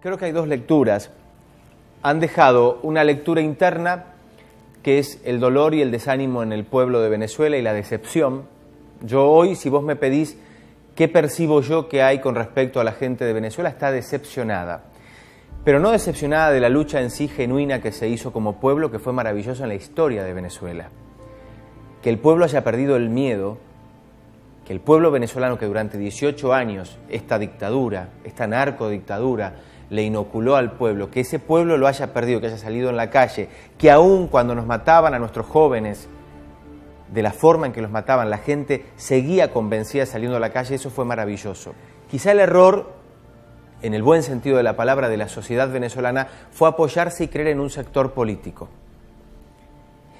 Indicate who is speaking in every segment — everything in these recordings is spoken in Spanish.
Speaker 1: Creo que hay dos lecturas. Han dejado una lectura interna, que es el dolor y el desánimo en el pueblo de Venezuela y la decepción. Yo hoy, si vos me pedís qué percibo yo que hay con respecto a la gente de Venezuela, está decepcionada. Pero no decepcionada de la lucha en sí genuina que se hizo como pueblo, que fue maravilloso en la historia de Venezuela. Que el pueblo haya perdido el miedo, que el pueblo venezolano que durante 18 años esta dictadura, esta narcodictadura, le inoculó al pueblo, que ese pueblo lo haya perdido, que haya salido en la calle, que aún cuando nos mataban a nuestros jóvenes, de la forma en que los mataban, la gente seguía convencida saliendo a la calle, eso fue maravilloso. Quizá el error, en el buen sentido de la palabra, de la sociedad venezolana, fue apoyarse y creer en un sector político.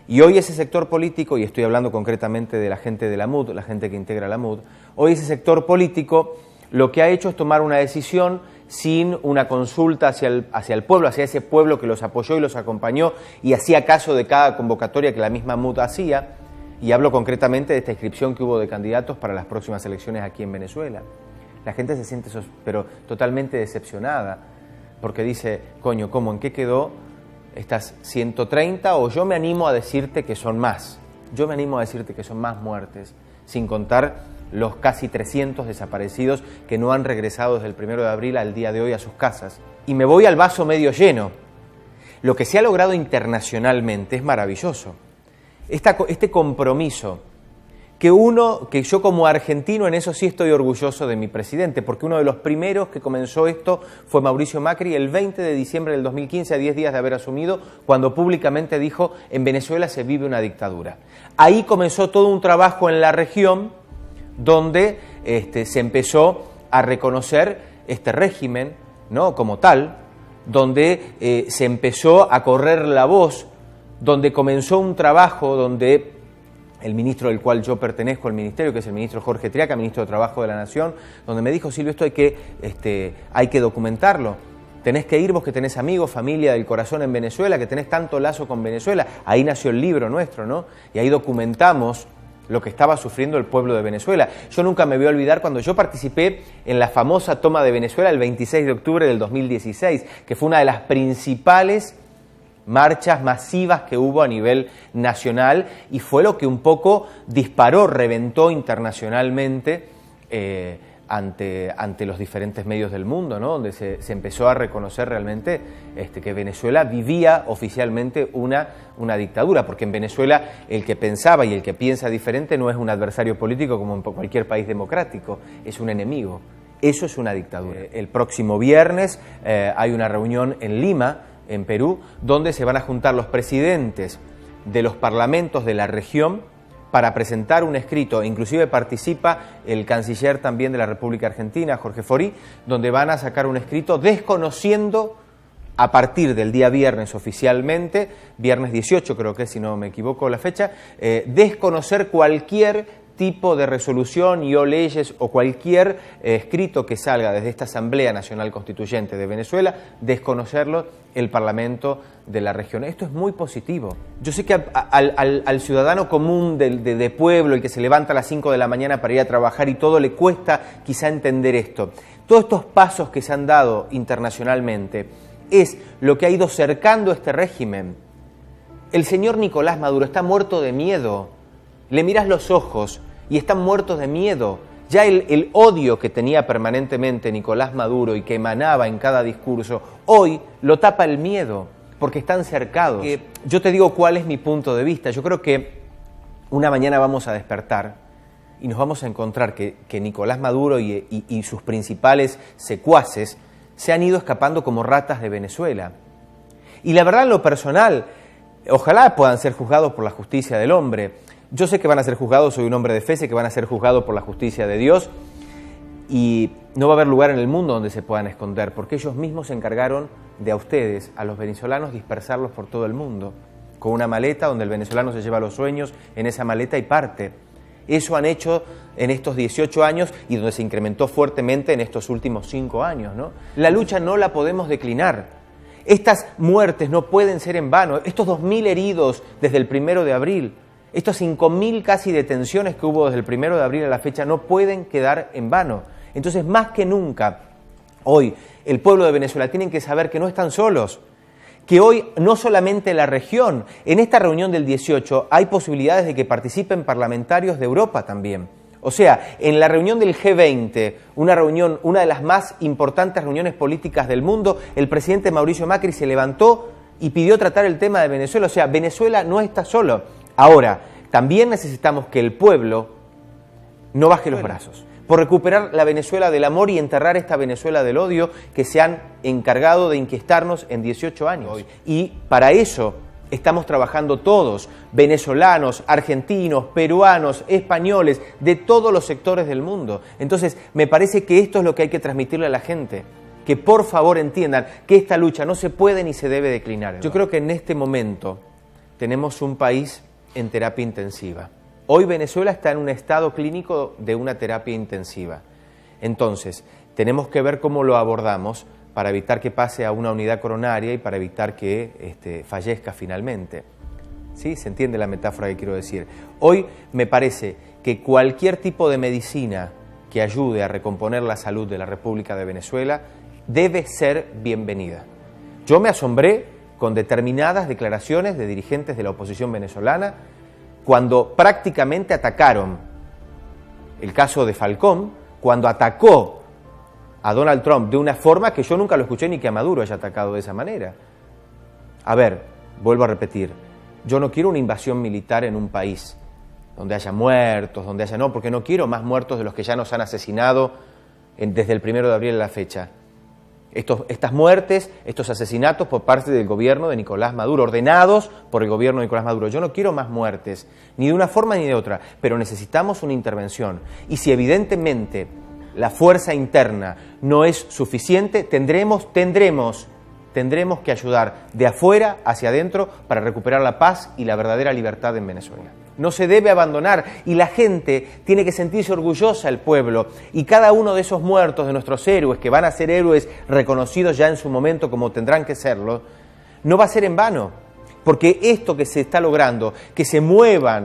Speaker 1: Y hoy ese sector político, y estoy hablando concretamente de la gente de la MUD, la gente que integra la MUD, hoy ese sector político lo que ha hecho es tomar una decisión sin una consulta hacia el pueblo, hacia ese pueblo que los apoyó y los acompañó y hacía caso de cada convocatoria que la misma MUD hacía, y hablo concretamente de esta inscripción que hubo de candidatos para las próximas elecciones aquí en Venezuela. La gente se siente pero totalmente decepcionada, porque dice, coño, ¿cómo? ¿En qué quedó estas 130? O yo me animo a decirte que son más. Yo me animo a decirte que son más muertes, sin contar los casi 300 desaparecidos que no han regresado desde el 1 de abril al día de hoy a sus casas. Y me voy al vaso medio lleno. Lo que se ha logrado internacionalmente es maravilloso. Este compromiso, que yo como argentino en eso sí estoy orgulloso de mi presidente, porque uno de los primeros que comenzó esto fue Mauricio Macri el 20 de diciembre del 2015, a 10 días de haber asumido, cuando públicamente dijo, en Venezuela se vive una dictadura. Ahí comenzó todo un trabajo en la región donde se empezó a reconocer este régimen, ¿no?, como tal, donde se empezó a correr la voz, donde comenzó un trabajo donde el ministro del cual yo pertenezco al ministerio, que es el ministro Jorge Triaca, ministro de Trabajo de la Nación, donde me dijo, Silvio, esto hay que documentarlo. Tenés que ir vos que tenés amigos, familia del corazón en Venezuela, que tenés tanto lazo con Venezuela. Ahí nació el libro nuestro, ¿no? Y ahí documentamos lo que estaba sufriendo el pueblo de Venezuela. Yo nunca me voy a olvidar cuando yo participé en la famosa toma de Venezuela el 26 de octubre del 2016, que fue una de las principales marchas masivas que hubo a nivel nacional y fue lo que un poco disparó, reventó internacionalmente ante los diferentes medios del mundo, ¿no?, donde se empezó a reconocer realmente que Venezuela vivía oficialmente una dictadura, porque en Venezuela el que pensaba y el que piensa diferente no es un adversario político como en cualquier país democrático, es un enemigo. Eso es una dictadura. El próximo viernes hay una reunión en Lima, en Perú, donde se van a juntar los presidentes de los parlamentos de la región para presentar un escrito, inclusive participa el canciller también de la República Argentina, Jorge Forí, donde van a sacar un escrito desconociendo a partir del día viernes oficialmente, viernes 18 creo que es, si no me equivoco la fecha, desconocer cualquier tipo de resolución y o leyes o cualquier escrito que salga desde esta Asamblea Nacional Constituyente de Venezuela, desconocerlo el Parlamento de la región. Esto es muy positivo. Yo sé que al ciudadano común de pueblo, el que se levanta a las 5 de la mañana para ir a trabajar y todo, le cuesta quizá entender esto. Todos estos pasos que se han dado internacionalmente es lo que ha ido cercando este régimen. El señor Nicolás Maduro está muerto de miedo. Le miras los ojos y están muertos de miedo. Ya el odio que tenía permanentemente Nicolás Maduro y que emanaba en cada discurso, hoy lo tapa el miedo, porque están cercados. Yo te digo cuál es mi punto de vista. Yo creo que una mañana vamos a despertar y nos vamos a encontrar que Nicolás Maduro y sus principales secuaces se han ido escapando como ratas de Venezuela. Y la verdad, en lo personal, ojalá puedan ser juzgados por la justicia del hombre. Yo sé que van a ser juzgados, soy un hombre de fe, sé que van a ser juzgados por la justicia de Dios y no va a haber lugar en el mundo donde se puedan esconder, porque ellos mismos se encargaron de a ustedes, a los venezolanos, dispersarlos por todo el mundo, con una maleta donde el venezolano se lleva los sueños en esa maleta y parte. Eso han hecho en estos 18 años y donde se incrementó fuertemente en estos últimos 5 años, ¿no? La lucha no la podemos declinar. Estas muertes no pueden ser en vano. Estos 2.000 heridos desde el 1 de abril, estas 5.000 casi detenciones que hubo desde el 1 de abril a la fecha no pueden quedar en vano. Entonces, más que nunca, Hoy el pueblo de Venezuela tiene que saber que no están solos, que hoy no solamente la región, en esta reunión del 18 hay posibilidades de que participen parlamentarios de Europa también. O sea, en la reunión del G20, una de las más importantes reuniones políticas del mundo, el presidente Mauricio Macri se levantó y pidió tratar el tema de Venezuela. O sea, Venezuela no está solo. Ahora, también necesitamos que el pueblo no baje los brazos por recuperar la Venezuela del amor y enterrar esta Venezuela del odio que se han encargado de inquietarnos en 18 años. Y para eso estamos trabajando todos, venezolanos, argentinos, peruanos, españoles, de todos los sectores del mundo. Entonces, me parece que esto es lo que hay que transmitirle a la gente, que por favor entiendan que esta lucha no se puede ni se debe declinar. Yo creo que en este momento tenemos un país en terapia intensiva. Hoy Venezuela está en un estado clínico de una terapia intensiva. Entonces, tenemos que ver cómo lo abordamos para evitar que pase a una unidad coronaria y para evitar que fallezca finalmente. ¿Sí? ¿Se entiende la metáfora que quiero decir? Hoy me parece que cualquier tipo de medicina que ayude a recomponer la salud de la República de Venezuela debe ser bienvenida. Yo me asombré con determinadas declaraciones de dirigentes de la oposición venezolana cuando prácticamente atacaron el caso de Falcón, cuando atacó a Donald Trump de una forma que yo nunca lo escuché ni que a Maduro haya atacado de esa manera. A ver, vuelvo a repetir, yo no quiero una invasión militar en un país donde haya muertos, no, porque no quiero más muertos de los que ya nos han asesinado desde el 1 de abril a la fecha. Estas muertes, estos asesinatos por parte del gobierno de Nicolás Maduro, ordenados por el gobierno de Nicolás Maduro. Yo no quiero más muertes, ni de una forma ni de otra, pero necesitamos una intervención. Y si evidentemente la fuerza interna no es suficiente, tendremos que ayudar de afuera hacia adentro para recuperar la paz y la verdadera libertad en Venezuela. No se debe abandonar y la gente tiene que sentirse orgullosa, el pueblo, y cada uno de esos muertos, de nuestros héroes, que van a ser héroes reconocidos ya en su momento como tendrán que serlo, no va a ser en vano, porque esto que se está logrando, que se mueva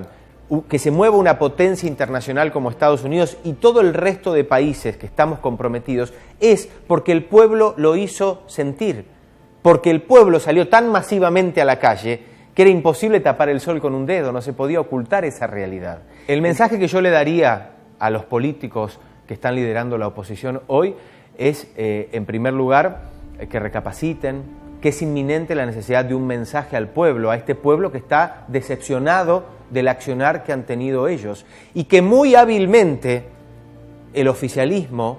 Speaker 1: una potencia internacional como Estados Unidos y todo el resto de países que estamos comprometidos, es porque el pueblo lo hizo sentir, porque el pueblo salió tan masivamente a la calle que era imposible tapar el sol con un dedo, no se podía ocultar esa realidad. El mensaje que yo le daría a los políticos que están liderando la oposición hoy es, en primer lugar, que recapaciten, que es inminente la necesidad de un mensaje al pueblo, a este pueblo que está decepcionado del accionar que han tenido ellos, y que muy hábilmente el oficialismo,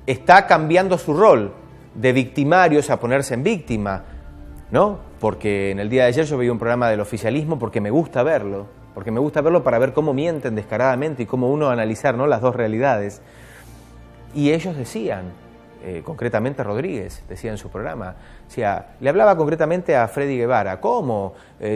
Speaker 1: está cambiando su rol de victimarios a ponerse en víctima, ¿no? Porque en el día de ayer yo veía un programa del oficialismo porque me gusta verlo para ver cómo mienten descaradamente y cómo uno analizar, ¿no?, las dos realidades. Y ellos decían, concretamente Rodríguez decía en su programa, le hablaba concretamente a Freddy Guevara, ¿cómo?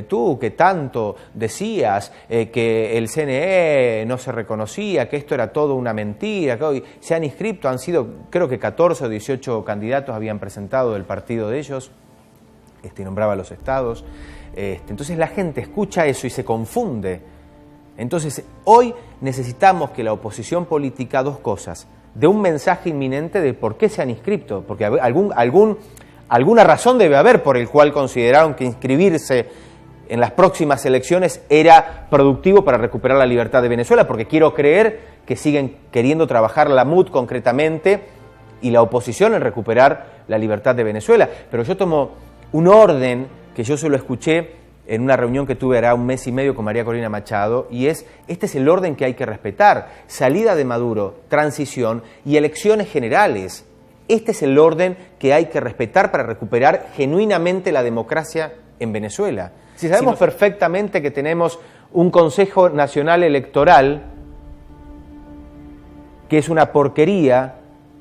Speaker 1: Tú que tanto decías que el CNE no se reconocía, que esto era todo una mentira, que hoy se han inscrito, han sido creo que 14 o 18 candidatos habían presentado del partido de ellos, nombraba los estados. Entonces la gente escucha eso y se confunde. Entonces hoy necesitamos que la oposición política, dos cosas, dé un mensaje inminente de por qué se han inscrito, porque alguna razón debe haber por el cual consideraron que inscribirse en las próximas elecciones era productivo para recuperar la libertad de Venezuela, porque quiero creer que siguen queriendo trabajar la MUD concretamente y la oposición en recuperar la libertad de Venezuela. Pero yo tomo un orden que yo se lo escuché en una reunión que tuve hará un mes y medio con María Corina Machado, y este es el orden que hay que respetar: salida de Maduro, transición y elecciones generales. Este es el orden que hay que respetar para recuperar genuinamente la democracia en Venezuela. Si sabemos perfectamente que tenemos un Consejo Nacional Electoral que es una porquería,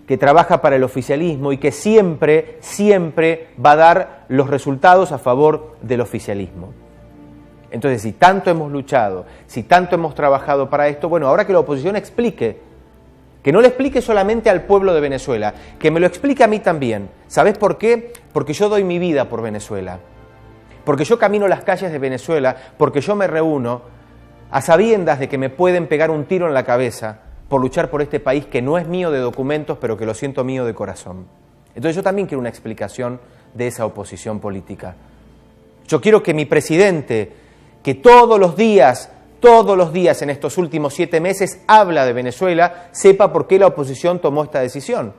Speaker 1: que trabaja para el oficialismo y que siempre va a dar los resultados a favor del oficialismo. Entonces, si tanto hemos luchado, si tanto hemos trabajado para esto, bueno, ahora que la oposición explique, que no le explique solamente al pueblo de Venezuela, que me lo explique a mí también. ¿Sabes por qué? Porque yo doy mi vida por Venezuela, porque yo camino las calles de Venezuela, porque yo me reúno a sabiendas de que me pueden pegar un tiro en la cabeza, por luchar por este país que no es mío de documentos, pero que lo siento mío de corazón. Entonces yo también quiero una explicación de esa oposición política. Yo quiero que mi presidente, que todos los días en estos últimos 7 meses habla de Venezuela, sepa por qué la oposición tomó esta decisión.